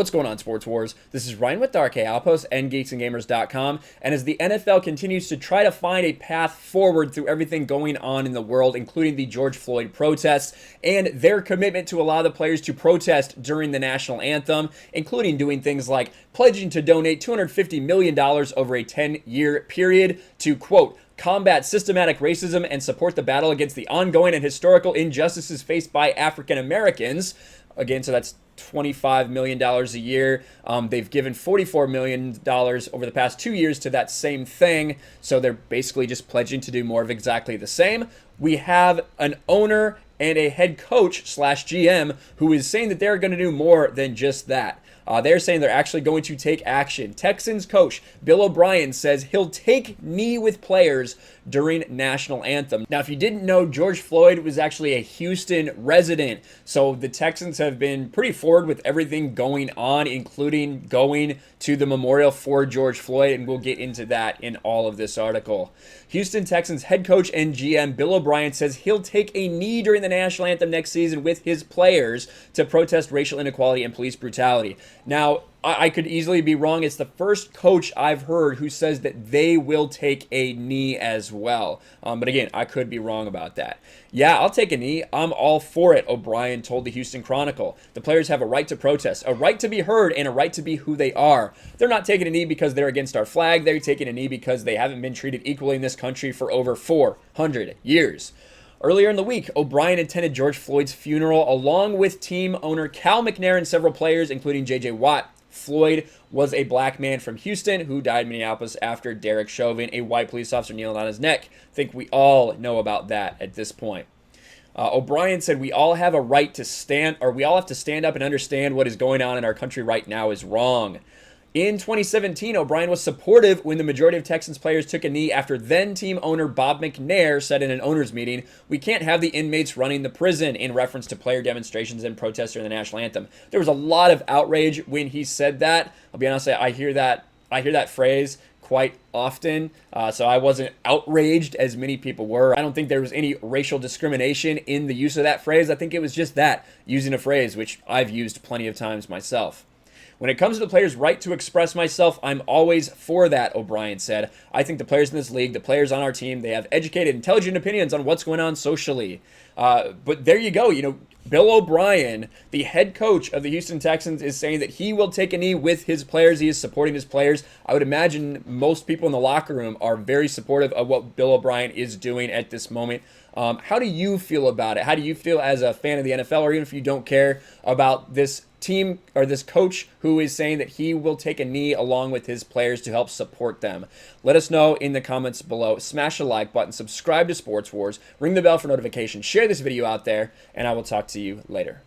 What's going on, Sports Wars? This is Ryan with Dark Outpost and GeeksandGamers.com, and as the NFL continues to try to find a path forward through everything going on in the world, including the George Floyd protests and their commitment to allow the players to protest during the national anthem, including doing things like pledging to donate $250 million over a 10-year period to, quote, combat systematic racism and support the battle against the ongoing and historical injustices faced by African Americans. Again, so that's $25 million a year. They've given $44 million over the past 2 years to that same thing. So they're basically just pledging to do more of exactly the same. We have an owner and a head coach / GM who is saying that they're going to do more than just that. They're saying they're actually going to take action. Texans coach Bill O'Brien says he'll take knee with players during national anthem. Now, if you didn't know, George Floyd was actually a Houston resident. So the Texans have been pretty forward with everything going on, including going to the memorial for George Floyd, and we'll get into that in all of this article. Houston Texans head coach and GM Bill O'Brien says he'll take a knee during the national anthem next season with his players to protest racial inequality and police brutality. Now, I could easily be wrong. It's the first coach I've heard who says that they will take a knee as well. But again, I could be wrong about that. Yeah, I'll take a knee. I'm all for it, O'Brien told the Houston Chronicle. The players have a right to protest, a right to be heard, and a right to be who they are. They're not taking a knee because they're against our flag. They're taking a knee because they haven't been treated equally in this country for over 400 years. Earlier in the week, O'Brien attended George Floyd's funeral along with team owner Cal McNair and several players, including J.J. Watt. Floyd was a black man from Houston who died in Minneapolis after Derek Chauvin, a white police officer, kneeled on his neck. I think we all know about that at this point. O'Brien said we all have a right to stand, or we all have to stand up and understand what is going on in our country right now is wrong. In 2017, O'Brien was supportive when the majority of Texans players took a knee after then-team owner Bob McNair said in an owners' meeting, "We can't have the inmates running the prison," in reference to player demonstrations and protests during the national anthem. There was a lot of outrage when he said that. I'll be honest, I hear that phrase quite often, so I wasn't outraged as many people were. I don't think there was any racial discrimination in the use of that phrase. I think it was just that, using a phrase, which I've used plenty of times myself. When it comes to the players' right to express myself, I'm always for that, O'Brien said. I think the players in this league, the players on our team, they have educated, intelligent opinions on what's going on socially. But there you go. Bill O'Brien, the head coach of the Houston Texans, is saying that he will take a knee with his players. He is supporting his players. I would imagine most people in the locker room are very supportive of what Bill O'Brien is doing at this moment. How do you feel about it? How do you feel as a fan of the NFL, or even if you don't care about this team or this coach who is saying that he will take a knee along with his players to help support them? Let us know in the comments below. Smash the like button, subscribe to Sports Wars, ring the bell for notifications, share this video out there, and I will talk to you later.